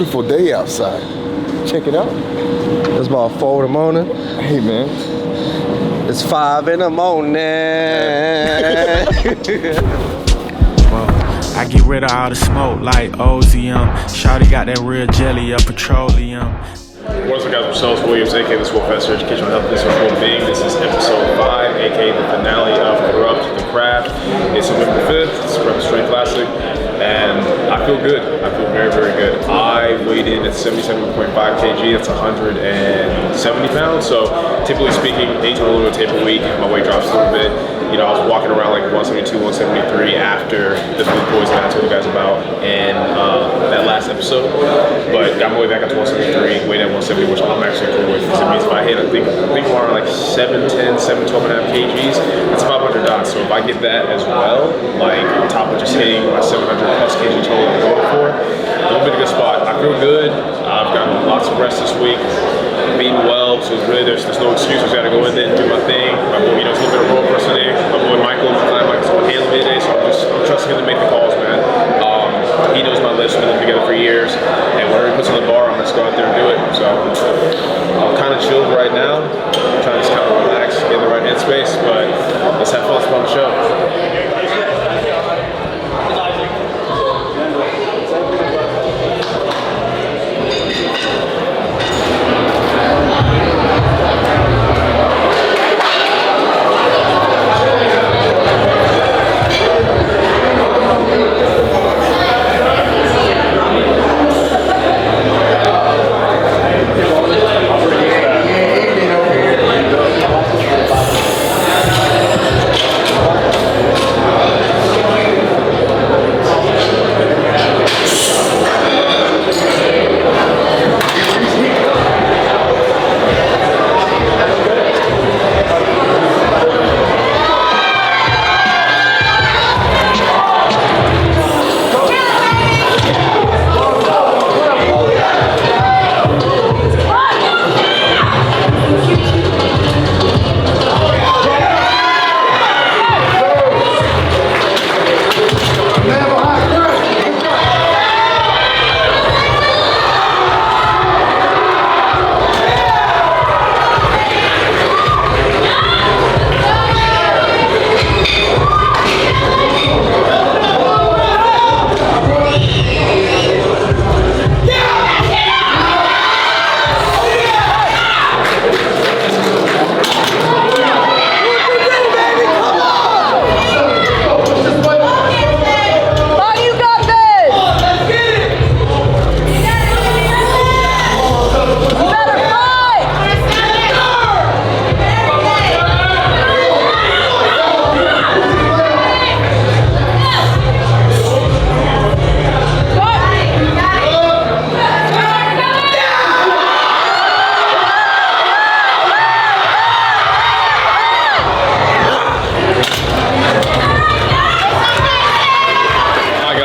beautiful day outside. Check it out. It's about 4 in the morning. Hey, man. It's 5 in the morning. Well, I get rid of all the smoke like OZM. Shawty got that real jelly of petroleum. What's up, guys? I'm Charles Williams, aka TheSwolefessor, Educational Health Business for Being. This is episode 5, aka the finale of Corrupt the Craft. It's November 5th. It's Prep Strength Classic, and I feel good. I feel very, very good. I weighed in at 77.5 kg. That's 170 pounds. So, typically speaking, 8 to 11 tape a week. My weight drops a little bit. You know, I was walking around like 172, 173 after the food poisoning I told you guys about in that last episode. But got my way back up to 173, weighed at 170, which I'm actually cool with. Because it means if I hit, I think around like 710, 712.5 kgs, that's 500 dots. So if I get that as well, like on top of just hitting my 700 plus kg total I'm going for, I'm in a good spot. I feel good. I've gotten lots of rest this week. I'm eating well, so it's really there's no excuses. I gotta go in there and do my thing. My boy, you know, it's a little bit of role person today. My boy Michael, my client Michael's gonna handle me today, so I'm trusting him to make the calls, man. He knows my list. We've been together for years, and whatever he puts on the bar, I'm just go out there and do it. So I'm kind of chilled right now. I'm trying to just kind of relax, get in the right headspace, but let's have fun on the show.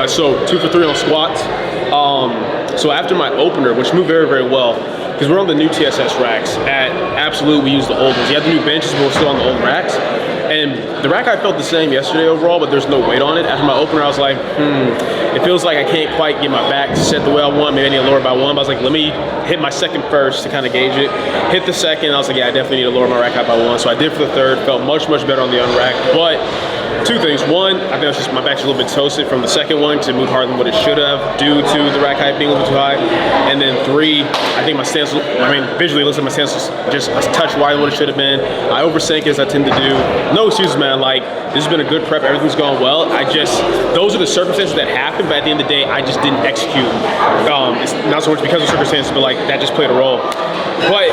So 2 for 3 on squats. So after my opener, which moved very, very well, because we're on the new TSS racks. At Absolute, we use the old ones. You have the new benches, but we're still on the old racks. And the rack I felt the same yesterday overall, but there's no weight on it. After my opener, I was like, it feels like I can't quite get my back set the way I want. Maybe I need to lower it by 1. But I was like, let me hit my second first to kind of gauge it. Hit the second, I was like, yeah, I definitely need to lower my rack out by 1. So I did for the third, felt much, much better on the unrack. But 2 things. 1, I think it's just my back's a little bit toasted from the second one because it moved harder than what it should have due to the rack height being a little too high. And then 3, I think my stance, visually it looks like my stance was just a touch wider than what it should have been. I oversank as I tend to do. No excuses, man. Like, this has been a good prep. Everything's going well. Those are the circumstances that happened, but at the end of the day, I just didn't execute. It's not so much because of circumstances, but like that just played a role. But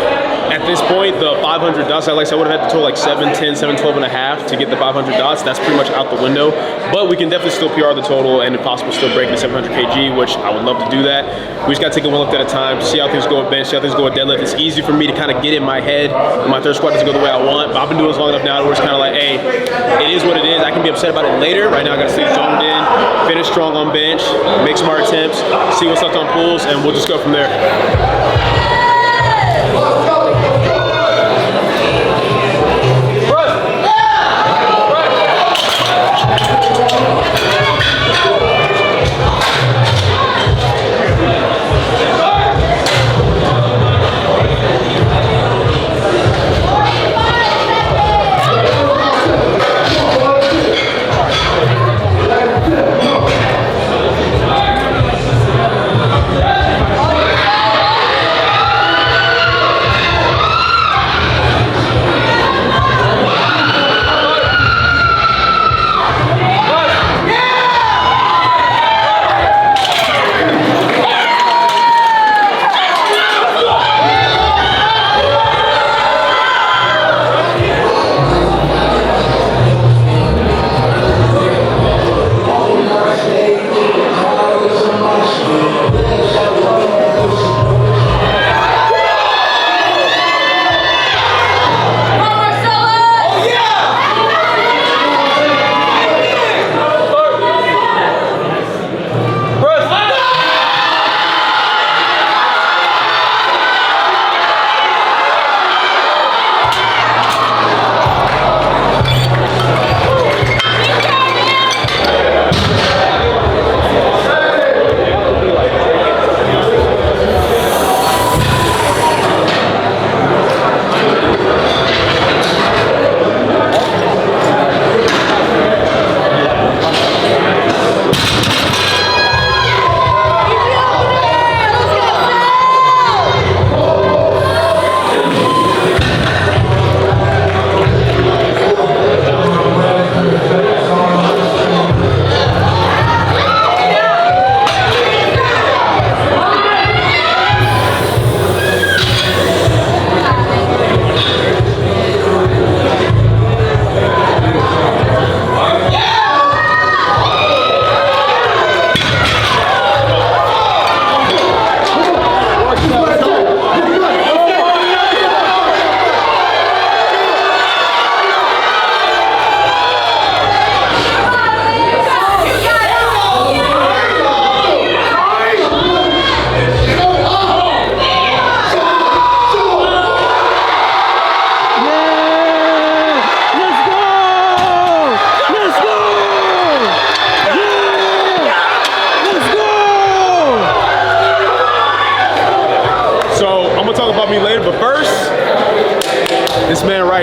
at this point, the 500 dots, like I said, I would have had to total like 710, 712 and a half to get the 500 dots. That's pretty much out the window. But we can definitely still PR the total and if possible still break the 700 kg, which I would love to do that. We just got to take it one lift at a time, see how things go with bench, see how things go with deadlift. It's easy for me to kind of get in my head when my third squat doesn't go the way I want. But I've been doing this long enough now where it's kind of like, hey, it is what it is. I can be upset about it later. Right now, I got to stay zoned in, finish strong on bench, make smart attempts, see what's left on pulls, and we'll just go from there.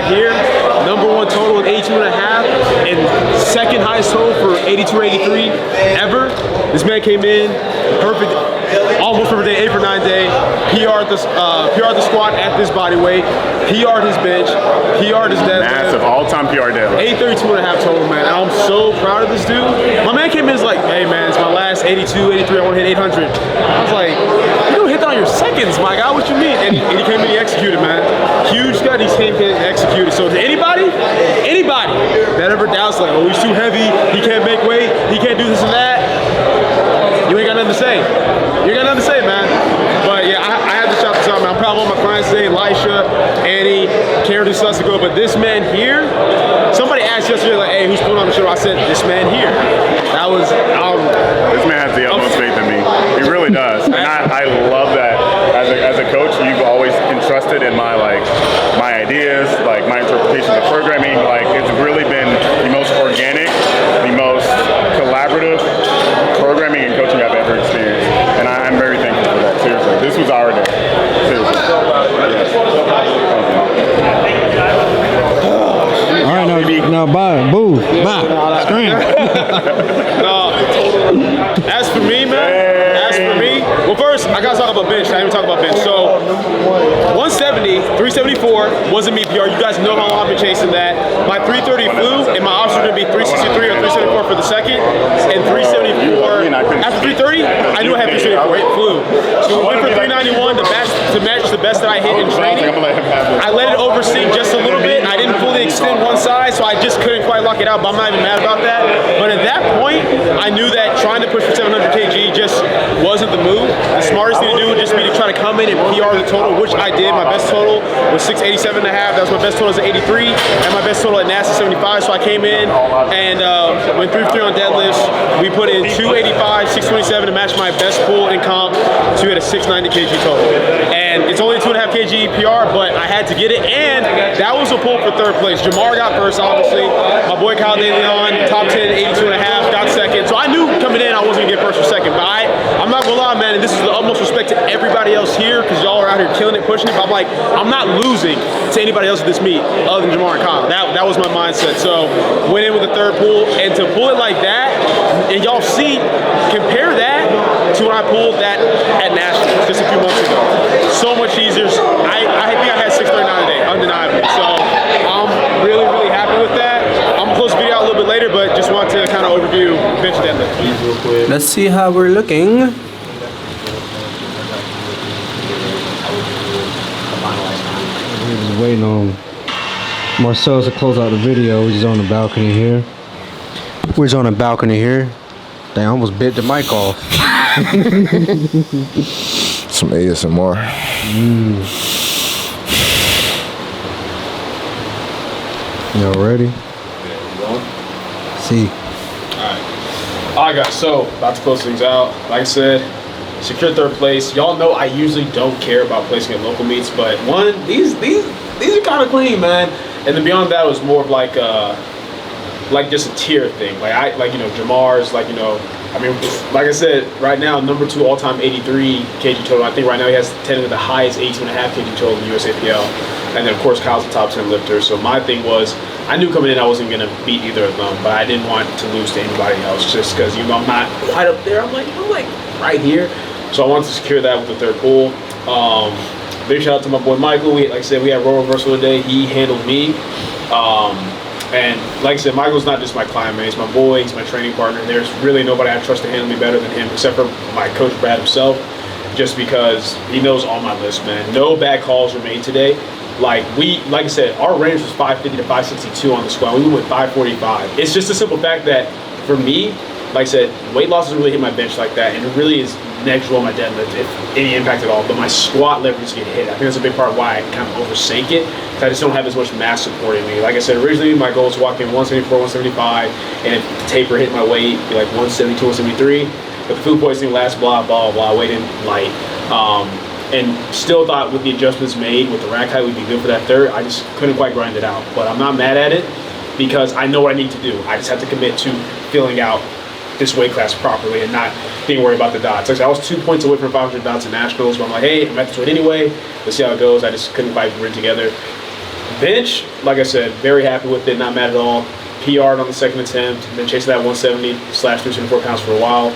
right here, #1 total at 82.5, and second highest total for 82 or 83 ever. This man came in, perfect, almost perfect day, 8 for 9 day. PR'd the squat at this body weight, PR'd his bench, PR'd his deadlift. Massive, all-time PR deadlift. 832.5 total, man. And I'm so proud of this dude. My man came in, like, hey man, it's my last 82, 83, I want to hit 800. I was like, you don't hit that on your seconds, my guy, what you mean? And he came in, he executed, man. Huge gut, he came in and executed. So to anybody that ever doubts, like, oh, he's too heavy, he can't make weight, he can't do this and that, you ain't got nothing to say. You ain't got nothing to say, man. But yeah, I had to shout this out, man. I'm proud of all my clients today, Elisha, Annie, Karen, who sucks to go. But this man here, somebody asked yesterday, like, hey, who's putting on the show? I said, this man here. That was, this man has the utmost faith in me. He really does. And I love that. As a coach, you've always entrusted in my ideas, like my interpretation of programming. Like, it's really been the most organic, the most collaborative programming and coaching I've ever experienced. And I'm very thankful for that, seriously. This was our day. Seriously. All right, now bye. Boo. Bye. Scream. As for me, man, well, first, I gotta talk about bench. I didn't even talk about bench. So, 170, 374 wasn't me PR. You guys know how long I've been chasing that. My 330 flew, and my option was gonna be 363 or 374 for the second, and 374. After 330, I knew I had 374. It flew. So we went for 391 to match the best that I hit in training. I let it oversink just a little bit. I didn't fully extend one side, so I just couldn't quite lock it out, but I'm not even mad about that. But at that point, I knew that trying to push for 700 kg just wasn't the move. The smartest thing to do would just be to try to come in and PR the total, which I did. My best total was 687.5. That was my best total as 83, and my best total at NASA 75. So I came in and went 3 for 3 on deadlifts. We put in 285, 627 to match my best pull in comp. So we had a 690 kg total. And it's only 2.5 kg PR, but I had to get it. And that was a pull for third place. Jamar got first, obviously. My boy Kyle DeLeon, top 10, 82.5, got second. So I knew coming in I wasn't gonna get first or second. But I'm not gonna lie, man, and this is the utmost respect to everybody else here, because y'all are out here killing it, pushing it. But I'm like, I'm not losing to anybody else at this meet other than Jamar and Kyle. That was my mindset. So went in with a third pull, and to pull it like that, and y'all see, compare that to when I pulled that at Nationals just a few months ago. So much easier. I think I had 639 today, undeniably. So I'm really, really happy with that. I'm gonna close the video out a little bit later, but just want to kind of overview bench deadlift real quick. Let's see how we're looking. We're just waiting on Marcel to close out the video. We're just on the balcony here. They almost bit the mic off. Some ASMR. Y'all ready? See. Alright guys, so about to close things out. Like I said, secure third place. Y'all know I usually don't care about placing at local meets, but these are kind of clean, man. And then beyond that, it was more of like just a tier thing. Like you know, Jamar's, like, you know, I mean, like I said, right now, #2 all-time 83 kg total. I think right now he has 10 of the highest 82.5 kg total in the USAPL. And then, of course, Kyle's the top 10 lifter. So my thing was, I knew coming in I wasn't going to beat either of them, but I didn't want to lose to anybody else just because, you know, I'm not quite up there. I'm like right here. So I wanted to secure that with the third pull. Big shout out to my boy Michael. Like I said, we had row reversal today. He handled me. And like I said, Michael's not just my client, man. He's my boy. He's my training partner. There's really nobody I trust to handle me better than him, except for my coach Brad himself, just because he knows all my lists, man. No bad calls were made today. Like I said, our range was 550 to 562 on the squat. We went with 545. It's just a simple fact that for me, like I said, weight loss doesn't really hit my bench like that, and it really is negligible on my deadlift, if any impact at all. But my squat levers get hit. I think that's a big part of why I kind of oversank it, because I just don't have as much mass supporting me. Like I said, originally my goal was to walk in 174, 175, and if the taper hit my weight, be like 172, 173. But the food poisoning last, blah, blah, blah, weight in light. And still thought with the adjustments made with the rack height we'd be good for that third. I just couldn't quite grind it out. But I'm not mad at it, because I know what I need to do. I just have to commit to filling out this weight class properly and not being worried about the dots. Like I was 2 points away from 500 dots in Nationals, but I'm like, hey, I'm at this weight anyway. Let's see how it goes. I just couldn't quite bring it together. Bench, like I said, very happy with it, not mad at all. PR'd on the second attempt, been chasing that 170/374 pounds for a while.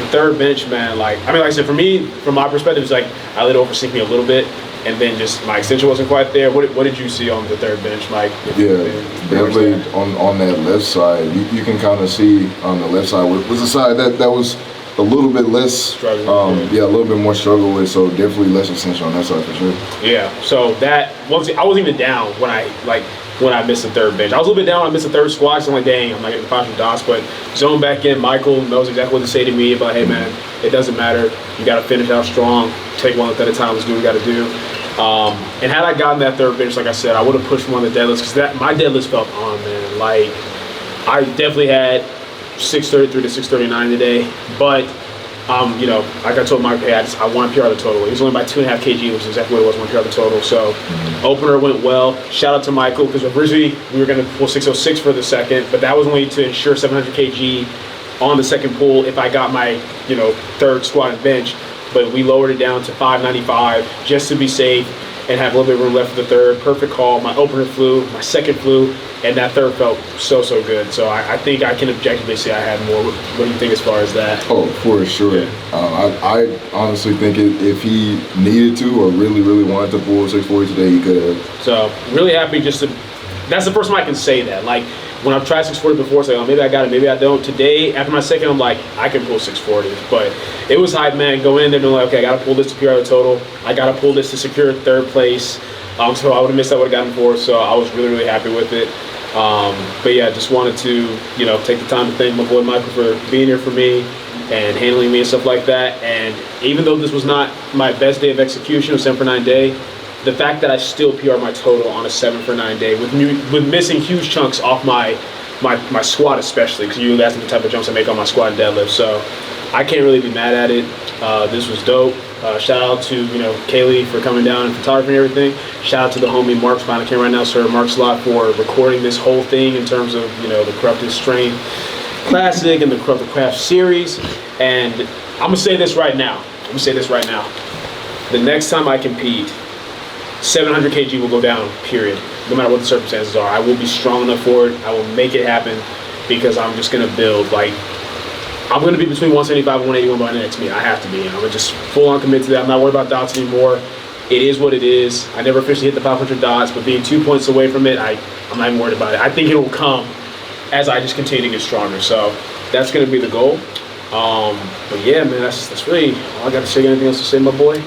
The third bench, man, like I said, for me, from my perspective, it's like I let it oversink me a little bit, and then just my extension wasn't quite there. What did you see on the third bench, Mike? Yeah, definitely on that left side, you can kind of see on the left side was the side that was a little bit less, a little bit more struggle with, so definitely less extension on that side for sure. Yeah, so that, I wasn't even down when I missed the third bench. I was a little bit down when I missed the third squat, so I'm like, dang, I'm not getting 500 dots, but zone back in, Michael knows exactly what to say to me about, hey man, it doesn't matter, you gotta finish out strong, take one at a time, let's do what we gotta do. And had I gotten that third bench, like I said, I would have pushed one of the deadlifts, because my deadlifts felt on, man. Like, I definitely had 633 to 639 today, but you know, like I told Mike, hey, I want to PR the total. It was only by 2.5 kg, which is exactly what it was when PR the total. So opener went well. Shout out to Michael, because originally we were going to pull 606 for the second, but that was only to ensure 700 kg on the second pull if I got my, you know, third squat and bench. But we lowered it down to 595 just to be safe and have a little bit of room left for the third. Perfect call. My opener flew, my second flew, and that third felt so good. So I think I can objectively say I had more. What do you think as far as that? Oh, for sure. Yeah. I honestly think if he needed to or really wanted to pull 640 today, he could have. So really happy that's the first time I can say that. Like, when I've tried 640 before, it's like, oh, maybe I got it, maybe I don't. Today, after my second, I'm like, I can pull 640. But it was hype, man. Go in there knowing, like, okay, I got to pull this to PR the total. I got to pull this to secure third place. So I would have missed, I would have gotten fourth. So I was really happy with it. But yeah, just wanted to, you know, take the time to thank my boy Michael for being here for me and handling me and stuff like that. And even though this was not my best day of execution, a 7 for 9 day, the fact that I still PR my total on a 7 for 9 day with missing huge chunks off my squat, especially because you asked me the type of jumps I make on my squat and deadlift, so I can't really be mad at it. This was dope. Shout out to, you know, Kaylee for coming down and photography and everything. Shout out to the homie Mark's behind the camera right now, sir. Mark's a lot for recording this whole thing in terms of, you know, the Corrupted Strength Classic and the Corrupted Craft series. And I'm gonna say this right now. The next time I compete, 700 kg will go down, period. No matter what the circumstances are. I will be strong enough for it. I will make it happen because I'm just going to build. Like, I'm going to be between 175 and 181 by the next meet. I have to be. I'm going to just full on commit to that. I'm not worried about dots anymore. It is what it is. I never officially hit the 500 dots, but being 2 points away from it, I'm not even worried about it. I think it will come as I just continue to get stronger. So that's going to be the goal. But yeah, man, that's really all I got to say. Anything else to say, my boy?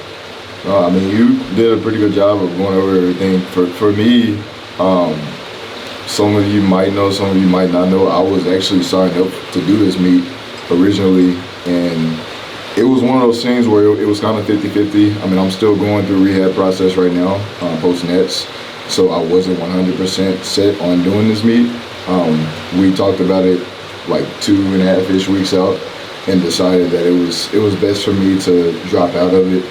I mean, you did a pretty good job of going over everything. For me, some of you might know, some of you might not know, I was actually signed up to do this meet originally, and it was one of those things where it was kind of 50-50. I mean, I'm still going through rehab process right now, post-nets, so I wasn't 100% set on doing this meet. We talked about it like 2.5-ish weeks out and decided that it was best for me to drop out of it.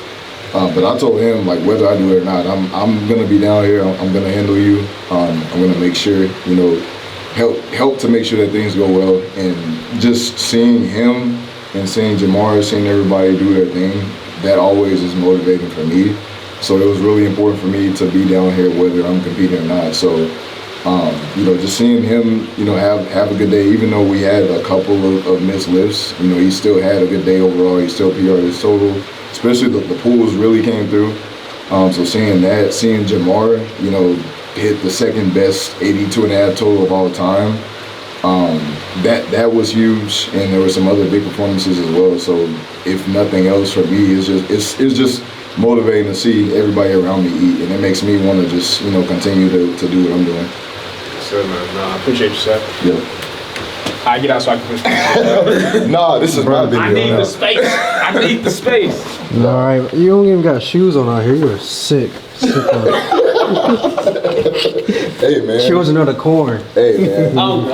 But I told him, like, whether I do it or not, I'm gonna be down here. I'm gonna handle you. I'm gonna make sure, you know, help to make sure that things go well. And just seeing him and seeing Jamar, seeing everybody do their thing, that always is motivating for me. So it was really important for me to be down here, whether I'm competing or not. So, you know, just seeing him, you know, have a good day. Even though we had a couple of missed lifts, you know, he still had a good day overall. He still PR'd his total. Especially the pulls really came through. So seeing Jamar, you know, hit the second best 82.5 total of all time, that was huge. And there were some other big performances as well. So if nothing else for me, it's just motivating to see everybody around me eat, and it makes me want to just, you know, continue to do what I'm doing. So man, I appreciate you, Seth. Yeah. I get out so I can push. Nah, this is not a video. I need the space. I need the space. All right, you don't even got shoes on out here. You're sick. Hey man. She was another corn. Hey man. Oh,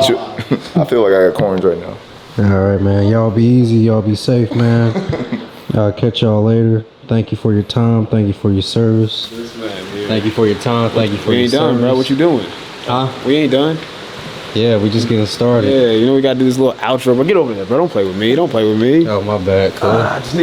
I feel like I got corns right now. All right, man. Y'all be easy. Y'all be safe, man. I'll catch y'all later. Thank you for your time. Thank you for your service. Thank you for your time. Thank you for your service. We ain't done, bro. What you doing? Huh? We ain't done. Yeah, we just getting started. Yeah, you know we gotta do this little outro, but get over there, bro. Don't play with me. Don't play with me. Oh, my bad, cuz. I just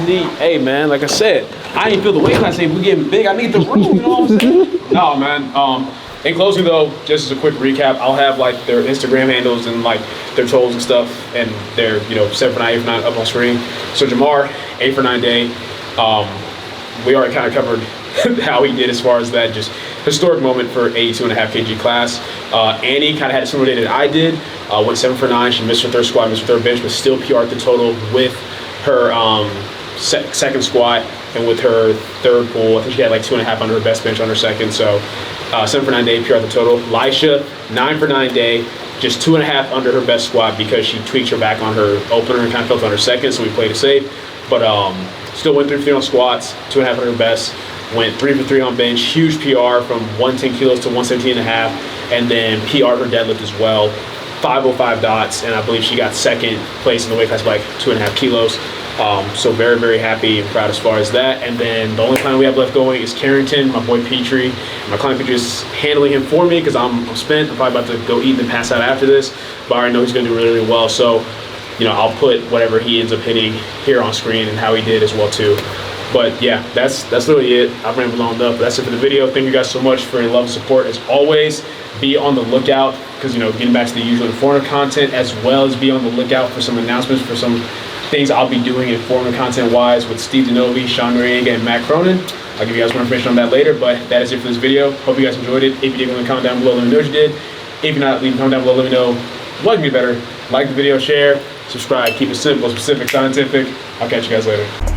need, hey man, like I said, I ain't feel the weight class. We getting big. I need the room. You know what I'm saying? No, man. In closing though, just as a quick recap, I'll have like their Instagram handles and like their totals and stuff, and their 7 for 9, 8 for 9 up on screen. So Jamar, 8 for 9 day. We already kind of covered how he did as far as that just historic moment for 82.5 kg class. Annie kind of had a similar day that I did. Went 7 for 9. She missed her third squat, missed her third bench, but still PR'd the total with her second squat and with her third pull. I think she had like 2.5 under her best bench on her second. So 7 for 9 day, PR'd the total. Lisha, 9 for 9 day, just 2.5 under her best squat because she tweaked her back on her opener and kind of felt on her second, so we played it safe. But still went 3 for 3 on squats, 2.5 under her best. Went 3 for 3 on bench, huge PR from 110 kilos to 117.5, and then PR'd her deadlift as well, 505 dots, and I believe she got second place in the weight class by like 2.5 kilos. So very, very happy and proud as far as that. And then the only client we have left going is Carrington, my boy Petrie. My client Petrie is handling him for me because I'm spent. I'm probably about to go eat and pass out after this, but I already know he's gonna do really, really well. So, I'll put whatever he ends up hitting here on screen and how he did as well too. But yeah, that's literally it. I've rambled on enough, but that's it for the video. Thank you guys so much for your love and support as always. Be on the lookout because, getting back to the usual Informer content, as well as be on the lookout for some announcements for some things I'll be doing Informer content wise with Steve Denovi, Sean Noriega, and Matt Cronin. I'll give you guys more information on that later, but that is it for this video. Hope you guys enjoyed it. If you did, comment down below, let me know what you did. If you're not, leave a comment down below, let me know what can be better. Like the video, share, subscribe, keep it simple, specific, scientific. I'll catch you guys later.